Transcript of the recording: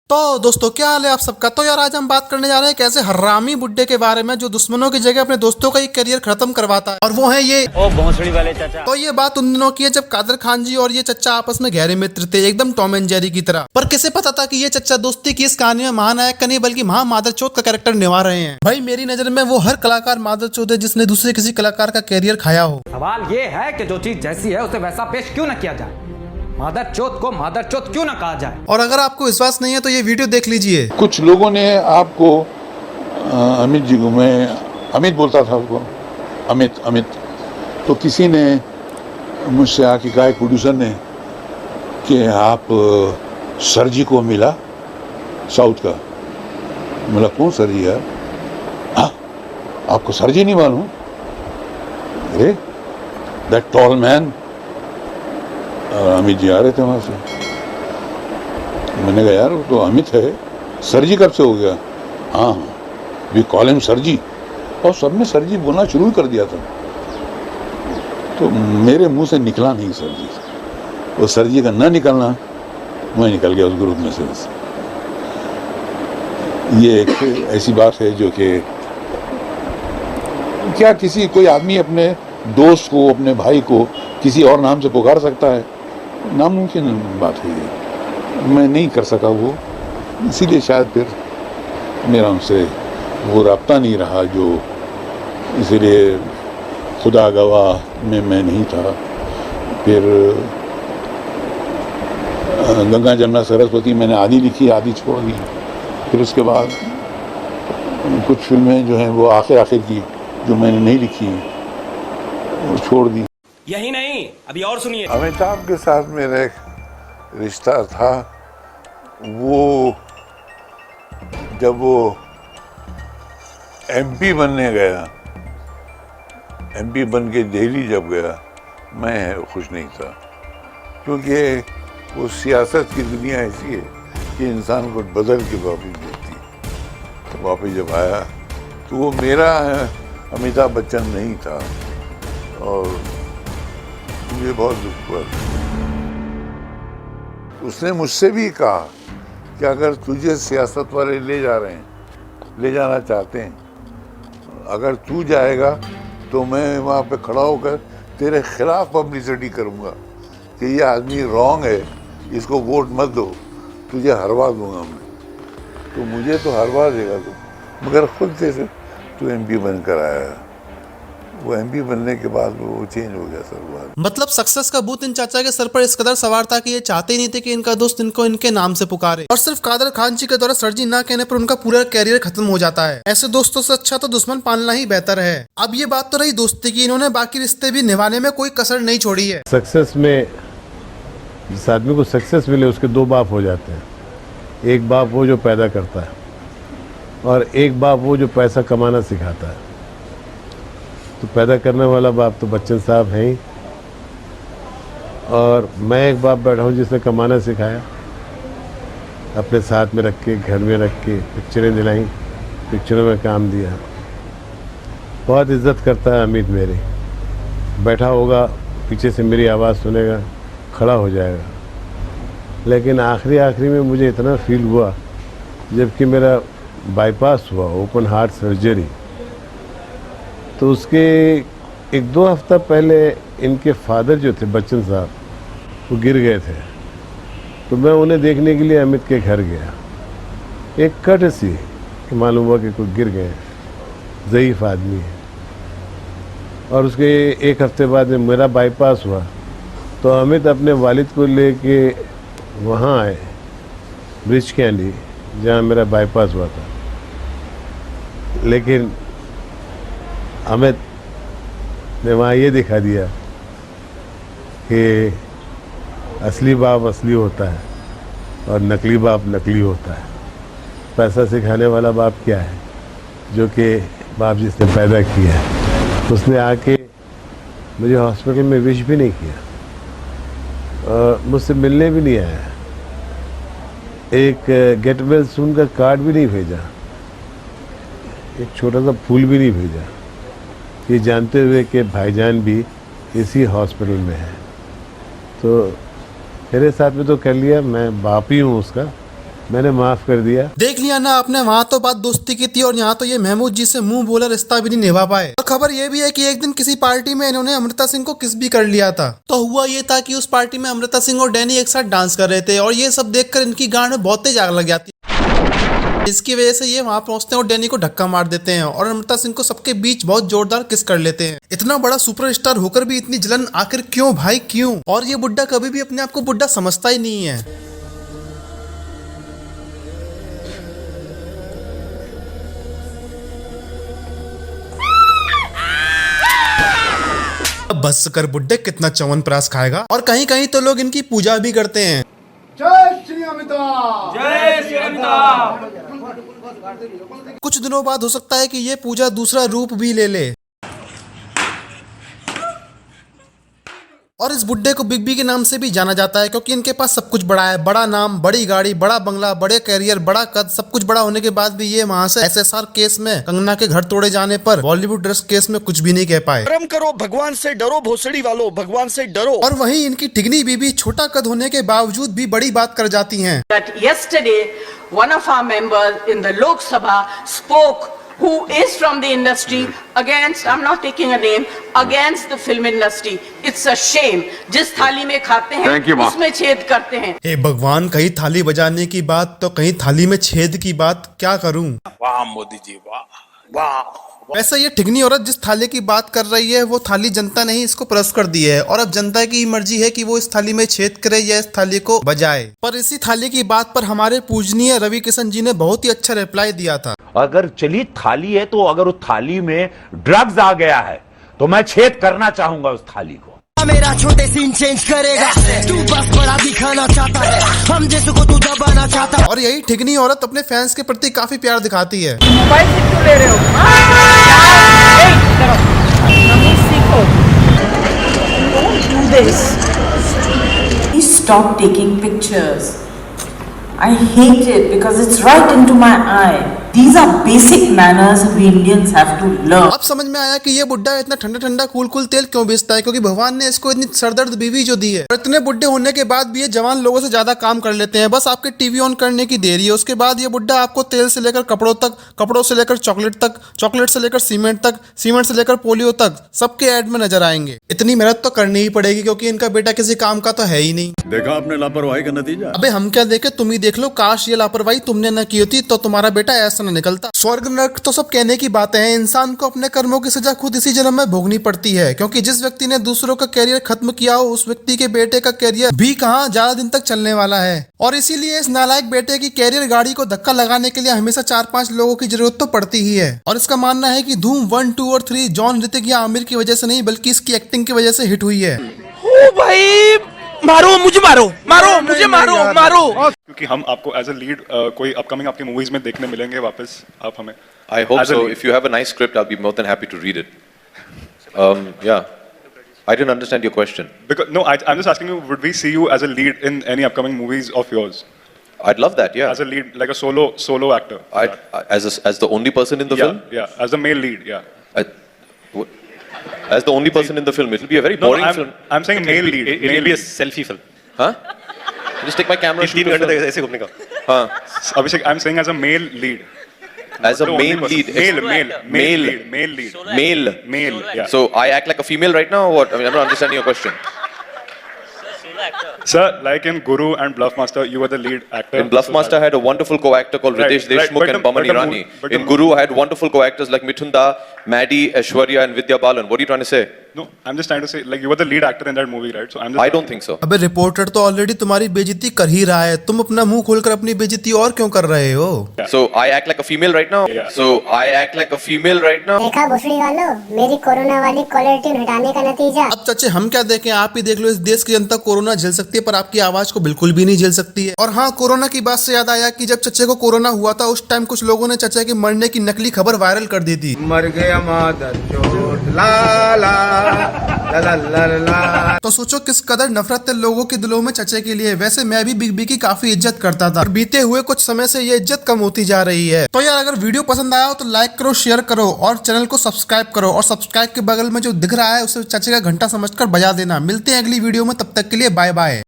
तो दोस्तों क्या हाल है आप सबका। तो यार आज हम बात करने जा रहे हैं एक ऐसे हरामी बुड्ढे के बारे में जो दुश्मनों की जगह अपने दोस्तों का ही करियर खत्म करवाता है, और वो है ये ओ भोसड़ी वाले चाचा। तो ये बात उन दिनों की है जब कादर खान जी और ये चच्चा आपस में गहरे मित्र थे, एकदम टॉम एंड जेरी की तरह। पर किसे पता था कि ये चच्चा दोस्ती की इस कहानी में महानायक का नहीं बल्कि महा मादरचोद का कैरेक्टर निभा रहे हैं। भाई मेरी नजर में वो हर कलाकार मादरचोद है जिसने दूसरे किसी कलाकार का कैरियर खाया हो। सवाल ये है कि जो चीज जैसी है उसे वैसा पेश क्यों न किया जाए, मादरचोद को मादरचोद क्यों न कहा जाए। और अगर आपको विश्वास नहीं है तो ये वीडियो देख लीजिए। कुछ लोगों ने आपको अमित जी को, मैं अमित बोलता था उसको, अमित तो किसी ने मुझसे आके कहा, एक प्रोड्यूसर ने, कि आप सर जी को मिला साउथ का। बोला कौन सर जी यार? हाँ, आपको सर जी नहीं मालूम? अरे that tall man. Amit ji आ रहे थे वहाँ से। मैंने कहा यार वो तो अमित है, सर जी कब से हो गया? हाँ वी कॉल हिम सर जी। और सबने सर जी बोलना शुरू कर दिया था, तो मेरे मुंह से निकला नहीं सर जी। वो सर जी का ना निकलना, मैं निकल गया उस ग्रुप में से बस। ये एक ऐसी बात है जो कि क्या किसी कोई आदमी अपने दोस्त को, अपने भाई को किसी और नाम से पुकार सकता है? नामुमकिन बात है ये। मैं नहीं कर सका वो, इसीलिए शायद फिर मेरा उनसे वो राब्ता नहीं रहा, जो इसीलिए खुदा गवाह में मैं नहीं था। फिर गंगा जमुना सरस्वती मैंने आधी लिखी, आधी छोड़ दी। फिर उसके बाद कुछ फिल्में जो हैं वो आखिर की जो मैंने नहीं लिखी वो छोड़ दी। यही नहीं, अभी और सुनिए। अमिताभ के साथ मेरा एक रिश्ता था। वो जब वो एमपी बनने गया, एमपी बन के दिल्ली जब गया, मैं खुश नहीं था, क्योंकि वो सियासत की दुनिया ऐसी है कि इंसान को बदल के वापस देती है। तो वापस जब आया तो वो मेरा अमिताभ बच्चन नहीं था, और मुझे बहुत दुख हुआ। उसने मुझसे भी कहा कि अगर तुझे सियासत वाले ले जा रहे हैं, ले जाना चाहते हैं, अगर तू जाएगा तो मैं वहाँ पे खड़ा होकर तेरे खिलाफ पब्लिसिटी करूँगा कि ये आदमी रॉन्ग है, इसको वोट मत दो, तुझे हरवा दूंगा मैं। तो मुझे तो हरवा देगा तू, मगर खुद से तू एमपी बनकर आया। वो एमपी बनने के बाद वो चेंज हो गया सर। मतलब सक्सेस का भूत इन चाचा के सर पर इस कदर सवार था कि ये चाहते ही नहीं थे कि इनका दोस्त इनको इनके नाम से पुकारे, और सिर्फ कादर खान जी के द्वारा सर जी ना कहने पर उनका पूरा कैरियर खत्म हो जाता है। ऐसे दोस्तों से अच्छा तो दुश्मन पालना ही बेहतर है। अब ये बात तो रही दोस्ती की, इन्होंने बाकी रिश्ते भी निभाने में कोई कसर नहीं छोड़ी है। सक्सेस में जिस आदमी को सक्सेस मिले उसके दो बाप हो जाते हैं। एक बाप वो जो पैदा करता है, और एक बाप वो जो पैसा कमाना सिखाता है। तो पैदा करने वाला बाप तो बच्चन साहब हैं ही, और मैं एक बाप बैठा हूँ जिसने कमाना सिखाया, अपने साथ में रख के, घर में रख के पिक्चरें दिलाई, पिक्चरों में काम दिया। बहुत इज्जत करता है अमित मेरी। बैठा होगा, पीछे से मेरी आवाज़ सुनेगा, खड़ा हो जाएगा। लेकिन आखिरी में मुझे इतना फील हुआ जबकि मेरा बाईपास हुआ, ओपन हार्ट सर्जरी, तो उसके एक दो हफ्ता पहले इनके फादर जो थे बच्चन साहब, वो गिर गए थे। तो मैं उन्हें देखने के लिए अमित के घर गया। एक कर्टसी कि मालूम हुआ कि कोई गिर गए, ज़ईफ़ आदमी है। और उसके एक हफ्ते बाद में मेरा बाईपास हुआ, तो अमित अपने वालिद को लेके वहाँ आए, ब्रिज कैंडी, जहाँ मेरा बाईपास हुआ था। लेकिन अमित ने वहाँ ये दिखा दिया कि असली बाप असली होता है और नकली बाप नकली होता है। पैसा सिखाने वाला बाप क्या है? जो कि बाप जिसने पैदा किया है। उसने आके मुझे हॉस्पिटल में विश भी नहीं किया और मुझसे मिलने भी नहीं आया। एक गेट वेल सून का कार्ड भी नहीं भेजा, एक छोटा सा फूल भी नहीं भेजा, ये जानते हुए कि भाईजान भी इसी हॉस्पिटल में है। तो मेरे साथ में तो कर लिया, मैं बाप ही हूँ उसका, मैंने माफ़ कर दिया। देख लिया ना आपने, वहाँ तो बात दोस्ती की थी और यहाँ तो ये महमूद जी से मुंह बोला रिश्ता भी नहीं निभा पाए। और खबर ये भी है कि एक दिन किसी पार्टी में इन्होंने अमृता सिंह को किस भी कर लिया था। तो हुआ ये था कि उस पार्टी में अमृता सिंह और डैनी एक साथ डांस कर रहे थे और ये सब देखकर इनकी गांड में बहुत तेज आग लग जाती है। इसकी वजह से ये वहां पहुंचते हैं और डैनी को धक्का मार देते हैं और अमृता सिंह को सबके बीच बहुत जोरदार किस कर लेते हैं। इतना बड़ा सुपरस्टार होकर भी इतनी जलन आखिर क्यों भाई, क्यों? और ये बुड्ढा कभी भी अपने आप को बुड्ढा समझता ही नहीं है। अब बस कर बुड्ढे, कितना च्यवनप्राश खाएगा। और कहीं कहीं तो लोग इनकी पूजा भी करते हैं। कुछ दिनों बाद हो सकता है कि ये पूजा दूसरा रूप भी ले ले और इस बुड्ढे को बिग बी के नाम से भी जाना जाता है क्योंकि इनके पास सब कुछ बड़ा है। बड़ा नाम, बड़ी गाड़ी, बड़ा बंगला, बड़े कैरियर, बड़ा कद, सब कुछ बड़ा होने के बाद भी ये वहां से SSR केस में कंगना के घर तोड़े जाने पर बॉलीवुड ड्रेस केस में कुछ भी नहीं कह पाए। कर्म करो, भगवान से डरो, भोसड़ी वालों, भगवान से डरो। और वहीं इनकी ठिगनी बीबी छोटा कद होने के बावजूद भी बड़ी बात कर जाती हैं। That yesterday, one of our members in the Lok Sabha spoke, who is from the industry, against, I'm not taking a name, against the film industry. It's a shame. जिस थाली में खाते हैं उसमें छेद करते हैं। हे भगवान, कहीं थाली बजाने की बात तो कहीं थाली में छेद की बात, क्या करूं? वाह मोदी जी, वाह वाह। वैसे ये ठिगनी औरत जिस थाली की बात कर रही है वो थाली जनता ने ही इसको परस कर दी है और अब जनता की मर्जी है कि वो इस थाली में छेद करे या इस थाली को बजाए। पर इसी थाली की बात पर हमारे पूजनीय रवि किशन जी ने बहुत ही अच्छा रिप्लाई दिया था। अगर चलिए थाली है तो अगर उस थाली में ड्रग्स आ गया है तो मैं छेद करना चाहूंगा उस थाली को। मेरा छोटे सीन चेंज करेगा, तू बस बड़ा दिखाना चाहता है, हम जैसे को तू दबाना चाहता है। और यही ठिगनी औरत अपने फैंस के प्रति काफी प्यार दिखाती है। मोबाइल से क्यों ले रहे हो? सीखो। Don't do this. Please stop taking pictures. I hate it because it's right into my eye. These are basic manners we Indians have to learn. अब समझ में आया कि ये बुड्ढा इतना ठंडा ठंडा कूल कूल तेल क्यों बेचता है, क्योंकि भगवान ने इसको इतनी सरदर्द बीवी जो दी है। और इतने बुड्ढे होने के बाद भी ये जवान लोगों से ज्यादा काम कर लेते हैं। बस आपके टीवी ऑन करने की देरी है, उसके बाद ये बुड्ढा आपको तेल से लेकर कपड़ों तक, कपड़ों से लेकर चॉकलेट तक, चॉकलेट से लेकर सीमेंट तक, सीमेंट से लेकर पोलियो तक सबके ऐड में नजर आएंगे। इतनी मेहनत तो करनी ही पड़ेगी क्योंकि इनका बेटा किसी काम का तो है ही नहीं। देखा आपने लापरवाही का नतीजा। अबे हम क्या देखे, तुम ही देख लो। काश ये लापरवाही तुमने न की होती तो तुम्हारा बेटा ऐसा न निकलता। स्वर्ग नरक तो सब कहने की बातें हैं, इंसान को अपने कर्मों की सजा खुद इसी जन्म में भोगनी पड़ती है क्योंकि जिस व्यक्ति ने दूसरों का कैरियर खत्म किया हो उस व्यक्ति के बेटे का कैरियर भी कहां ज्यादा दिन तक चलने वाला है। और इसीलिए इस नालायक बेटे की कैरियर गाड़ी को धक्का लगाने के लिए हमेशा 4-5 लोगों की जरूरत तो पड़ती ही है। और इसका मानना है कि धूम 1, 2 और 3 जॉन ऋतिक या आमिर की वजह से नहीं बल्कि इसकी एक्टिंग की वजह से हिट हुई है। ओ भाई, मारो मुझे, मारो मारो मुझे, मारो मारो। क्योंकि हम आपको एज अ लीड कोई अपकमिंग आपकी मूवीज में देखने मिलेंगे वापस, आप हमें। I hope so. If you have a nice script, I'll be more than happy to read it. Yeah. I didn't understand your question. Because no, I'm just asking you, would we see you as a lead in any upcoming movies of yours? I'd love that. Yeah. As a lead, like a solo actor. As the only person in the film? Yeah, as the male lead. Yeah. As the only person in the film, it'll be a very boring film. I'm saying male lead. It will be a selfie film. Huh? Just take my camera. 3 घंटे तक ऐसे घूमने का। हाँ. Abhishek, I'm saying as a male lead. As a main lead. Male. Yeah. So I act like a female right now, or what? I mean, I'm not understanding your question. Sir, like in Guru and Bluffmaster, you were the lead actor. In Bluffmaster, I had a wonderful co-actor called Ritesh Deshmukh and Baman Irani. In Guru, I had wonderful co-actors like Mithun Da, Maddie, Aishwarya, and Vidya Balan. What are you trying to say? No, I'm just trying to say, like, you were the lead actor in that movie, right? So I'm just. I don't think so. अबे reporter तो already तुम्हारी बेइज्जती कर ही रहा है, तुम अपना मुंह खोलकर अपनी बेइज्जती और क्यों कर रहे हो? So I act like a female right now. So I act like a female right now. देखा भोसड़ी वालों, मेरी कोरोना वाली कॉलर ट्यून हटाने का नतीजा। अब चाचे हम क्या देखें, आप ही देख लो। इस देश की जनता कोरोना झेल सकती है पर आपकी आवाज को बिल्कुल भी नहीं झेल सकती है। और हाँ, कोरोना की बात से याद आया कि जब चचे को कोरोना हुआ था उस टाइम कुछ लोगों ने चचे के मरने की नकली खबर वायरल कर दी थी। मर गया मादर चोट, ला ला ला ला ला। तो सोचो किस कदर नफरत है लोगों के दिलों में चचे के लिए। वैसे मैं भी बिग बी की काफी इज्जत करता था, बीते हुए कुछ समय से ये इज्जत कम होती जा रही है। तो यार अगर वीडियो पसंद आया हो तो लाइक करो, शेयर करो और चैनल को सब्सक्राइब करो। और सब्सक्राइब के बगल में जो दिख रहा है उसे चचे का घंटा समझकर बजा देना। मिलते हैं अगली वीडियो में, तब तक के लिए बाय बाय।